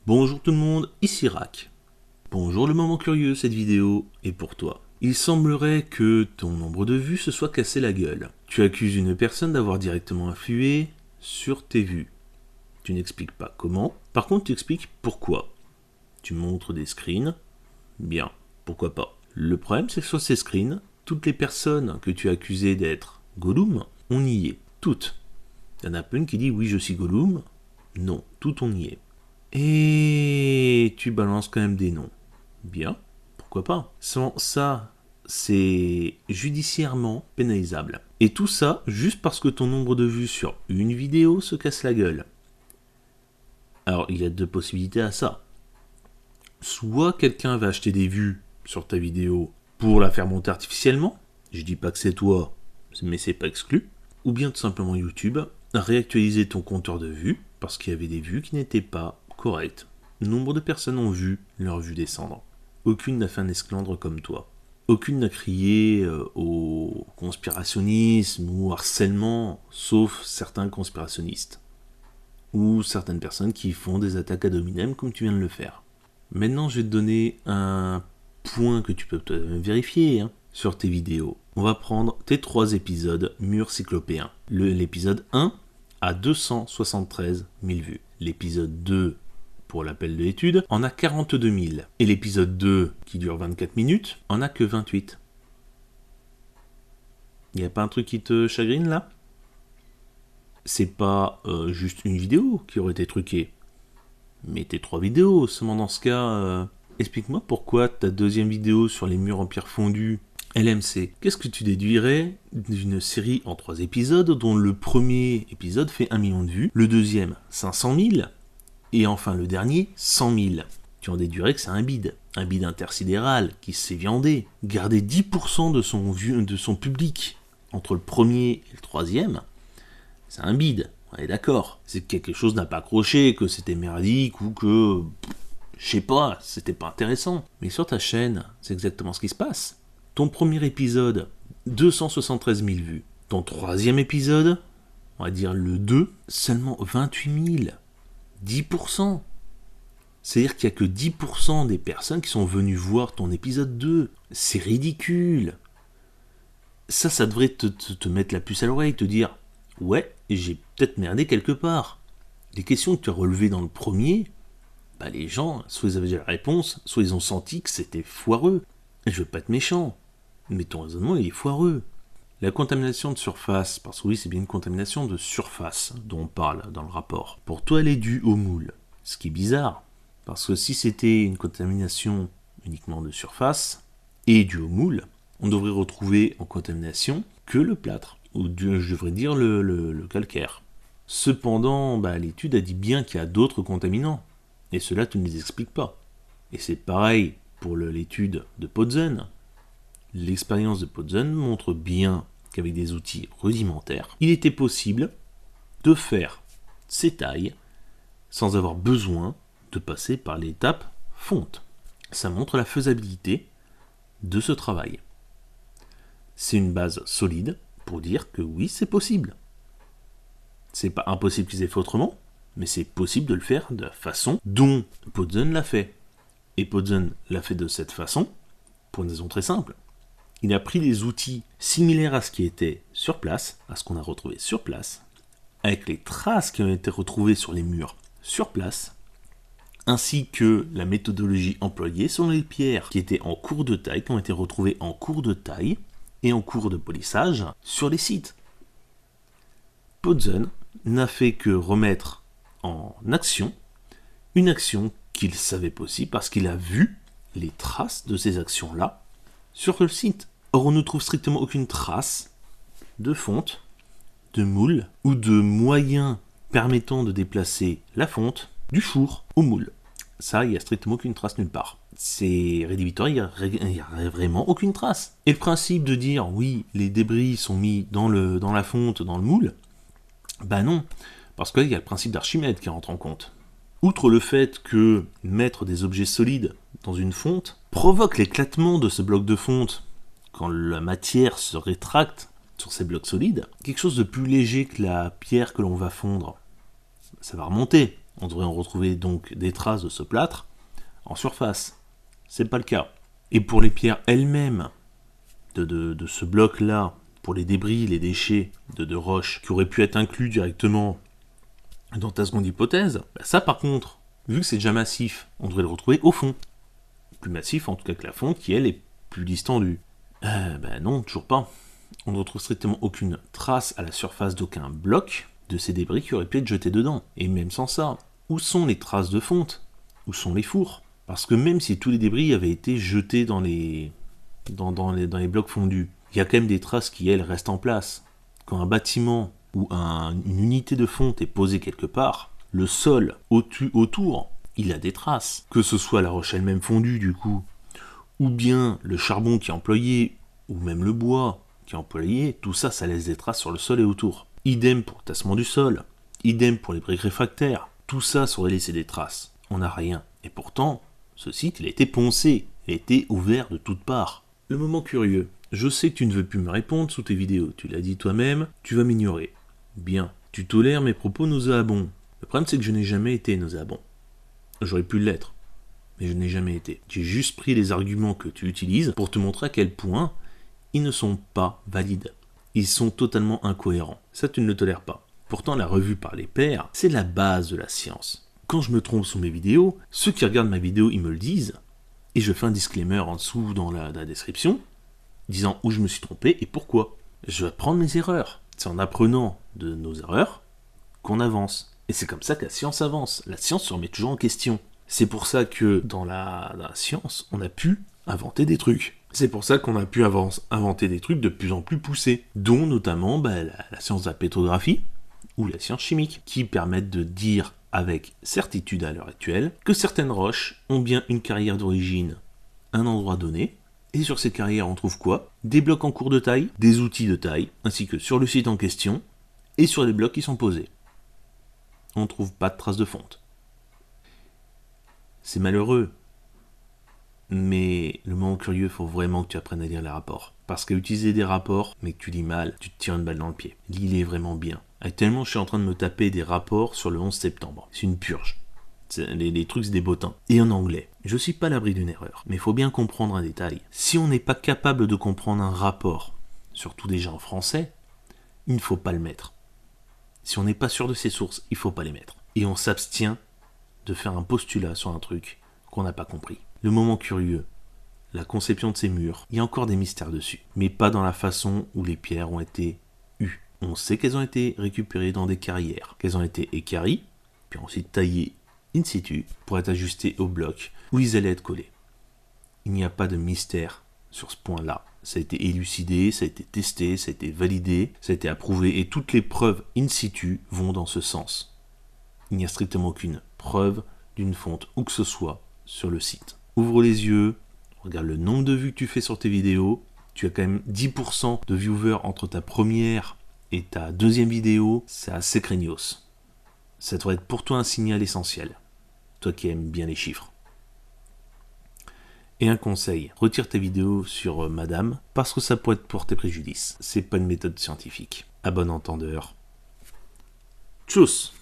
Bonjour tout le monde, ici Rack. Bonjour le moment curieux, cette vidéo est pour toi. Il semblerait que ton nombre de vues se soit cassé la gueule. Tu accuses une personne d'avoir directement influé sur tes vues. Tu n'expliques pas comment, par contre tu expliques pourquoi. Tu montres des screens, bien, pourquoi pas. Le problème c'est que sur ces screens, toutes les personnes que tu as accusées d'être Gollum, on y est, toutes. Il y en a pas une qui dit oui je suis Gollum, non, tout on y est. Et tu balances quand même des noms. Bien, pourquoi pas. Ça, c'est judiciairement pénalisable. Et tout ça, juste parce que ton nombre de vues sur une vidéo se casse la gueule. Alors, il y a deux possibilités à ça. Soit quelqu'un va acheter des vues sur ta vidéo pour la faire monter artificiellement. Je dis pas que c'est toi, mais c'est pas exclu. Ou bien tout simplement YouTube a réactualisé ton compteur de vues parce qu'il y avait des vues qui n'étaient pas correctes. Nombre de personnes ont vu leur vue descendre. Aucune n'a fait un esclandre comme toi. Aucune n'a crié au conspirationnisme ou harcèlement, sauf certains conspirationnistes. Ou certaines personnes qui font des attaques ad hominem comme tu viens de le faire. Maintenant, je vais te donner un point que tu peux vérifier sur tes vidéos. On va prendre tes 3 épisodes murs cyclopéens. L'épisode 1 a 273 000 vues. L'épisode 2, pour l'appel de l'étude, en a 42 000. Et l'épisode 2, qui dure 24 minutes, en a que 28. Y a pas un truc qui te chagrine là? C'est pas juste une vidéo qui aurait été truquée. Mais tes 3 vidéos, seulement dans ce cas, explique-moi pourquoi ta deuxième vidéo sur les murs en pierre fondue, LMC, qu'est-ce que tu déduirais d'une série en 3 épisodes dont le premier épisode fait 1 million de vues, le deuxième 500 000, et enfin le dernier 100 000. Tu en déduirais que c'est un bide intersidéral qui s'est viandé. Garder 10% de son public entre le premier et le troisième, c'est un bide. On est d'accord. C'est que quelque chose n'a pas accroché, que c'était merdique ou que, je sais pas, c'était pas intéressant. Mais sur ta chaîne, c'est exactement ce qui se passe. Ton premier épisode, 273 000 vues. Ton troisième épisode, on va dire le 2, seulement 28 000. 10%. C'est-à-dire qu'il n'y a que 10% des personnes qui sont venues voir ton épisode 2. C'est ridicule. Ça devrait te mettre la puce à l'oreille, te dire « Ouais, j'ai peut-être merdé quelque part. » Les questions que tu as relevées dans le premier, les gens, soit ils avaient déjà la réponse, soit ils ont senti que c'était foireux. Je veux pas être méchant, mais ton raisonnement il est foireux. La contamination de surface, parce que oui c'est bien une contamination de surface dont on parle dans le rapport, pour toi elle est due au moule. Ce qui est bizarre, parce que si c'était une contamination uniquement de surface et due au moule, on devrait retrouver en contamination que le plâtre, ou je devrais dire le calcaire. Cependant, l'étude a dit bien qu'il y a d'autres contaminants, et cela tu ne les expliques pas. Et c'est pareil pour l'étude de Potzen. L'expérience de Potzen montre bien qu'avec des outils rudimentaires, il était possible de faire ces tailles sans avoir besoin de passer par l'étape fonte. Ça montre la faisabilité de ce travail. C'est une base solide pour dire que oui, c'est possible. C'est pas impossible qu'ils aient fait autrement, mais c'est possible de le faire de la façon dont Potzen l'a fait. Et Potzen l'a fait de cette façon, pour une raison très simple. Il a pris des outils similaires à ce qui était sur place, à ce qu'on a retrouvé sur place, avec les traces qui ont été retrouvées sur les murs sur place, ainsi que la méthodologie employée sur les pierres qui étaient en cours de taille, qui ont été retrouvées en cours de taille et en cours de polissage sur les sites. Potzen n'a fait que remettre en action une action qu'il savait possible parce qu'il a vu les traces de ces actions-là sur le site. Or, on ne trouve strictement aucune trace de fonte, de moule ou de moyen permettant de déplacer la fonte du four au moule. Ça, il n'y a strictement aucune trace nulle part. C'est rédhibitoire, il n'y a vraiment aucune trace. Et le principe de dire, oui, les débris sont mis dans la fonte, dans le moule, non, parce qu'il y a le principe d'Archimède qui rentre en compte. Outre le fait que mettre des objets solides dans une fonte provoque l'éclatement de ce bloc de fonte quand la matière se rétracte sur ces blocs solides, quelque chose de plus léger que la pierre que l'on va fondre, ça va remonter. On devrait en retrouver donc des traces de ce plâtre en surface. C'est pas le cas. Et pour les pierres elles-mêmes de ce bloc-là, pour les débris, les déchets de roches qui auraient pu être inclus directement dans ta seconde hypothèse, ça par contre, vu que c'est déjà massif, on devrait le retrouver au fond. Plus massif en tout cas que la fonte qui elle est plus distendue. Non, toujours pas. On ne retrouve strictement aucune trace à la surface d'aucun bloc de ces débris qui auraient pu être jetés dedans. Et même sans ça, où sont les traces de fonte? Où sont les fours? Parce que même si tous les débris avaient été jetés dans les blocs fondus, il y a quand même des traces qui, elles, restent en place. Quand un bâtiment ou une unité de fonte est posée quelque part, le sol autour, il a des traces. Que ce soit la roche elle-même fondue, du coup, ou bien le charbon qui est employé, ou même le bois qui est employé, tout ça, ça laisse des traces sur le sol et autour. Idem pour le tassement du sol, idem pour les briques réfractaires, tout ça saurait laisser des traces. On n'a rien. Et pourtant, ce site, il a été poncé, il a été ouvert de toutes parts. Le moment curieux. Je sais que tu ne veux plus me répondre sous tes vidéos, tu l'as dit toi-même, tu vas m'ignorer. Bien, tu tolères mes propos nauséabonds. Le problème c'est que je n'ai jamais été nauséabond. J'aurais pu l'être, mais je n'ai jamais été. J'ai juste pris les arguments que tu utilises pour te montrer à quel point ils ne sont pas valides. Ils sont totalement incohérents. Ça tu ne le tolères pas. Pourtant la revue par les pairs, c'est la base de la science. Quand je me trompe sous mes vidéos, ceux qui regardent ma vidéo ils me le disent, et je fais un disclaimer en dessous dans la description, disant où je me suis trompé et pourquoi. Je vais apprendre mes erreurs. C'est en apprenant de nos erreurs qu'on avance. Et c'est comme ça que la science avance. La science se remet toujours en question. C'est pour ça que dans la science, on a pu inventer des trucs. C'est pour ça qu'on a pu inventer des trucs de plus en plus poussés, dont notamment la science de la pétrographie ou la science chimique, qui permettent de dire avec certitude à l'heure actuelle que certaines roches ont bien une carrière d'origine à un endroit donné. Et sur cette carrière, on trouve quoi? Des blocs en cours de taille, des outils de taille, ainsi que sur le site en question, et sur les blocs qui sont posés. On ne trouve pas de traces de fonte. C'est malheureux, mais le moment curieux, il faut vraiment que tu apprennes à lire les rapports. Parce qu'à utiliser des rapports, mais que tu lis mal, tu te tires une balle dans le pied. Lis-les vraiment bien. Actuellement, je suis en train de me taper des rapports sur le 11 septembre. C'est une purge. Les trucs, c'est des bottins. Et en anglais. Je suis pas à l'abri d'une erreur, mais il faut bien comprendre un détail. Si on n'est pas capable de comprendre un rapport, surtout déjà en français, il ne faut pas le mettre. Si on n'est pas sûr de ses sources, il ne faut pas les mettre. Et on s'abstient de faire un postulat sur un truc qu'on n'a pas compris. Le moment curieux, la conception de ces murs, il y a encore des mystères dessus, mais pas dans la façon où les pierres ont été ues. On sait qu'elles ont été récupérées dans des carrières, qu'elles ont été équarries, puis ensuite taillées in situ pour être ajustés au bloc où ils allaient être collés. Il n'y a pas de mystère sur ce point-là. Ça a été élucidé, ça a été testé, ça a été validé, ça a été approuvé et toutes les preuves in situ vont dans ce sens. Il n'y a strictement aucune preuve d'une fonte où que ce soit sur le site. Ouvre les yeux, regarde le nombre de vues que tu fais sur tes vidéos. Tu as quand même 10% de viewers entre ta première et ta deuxième vidéo. C'est assez craignos. Ça devrait être pour toi un signal essentiel. Toi qui aimes bien les chiffres. Et un conseil, retire tes vidéos sur Madame, parce que ça pourrait te porter préjudice. C'est pas une méthode scientifique. À bon entendeur. Tchuss!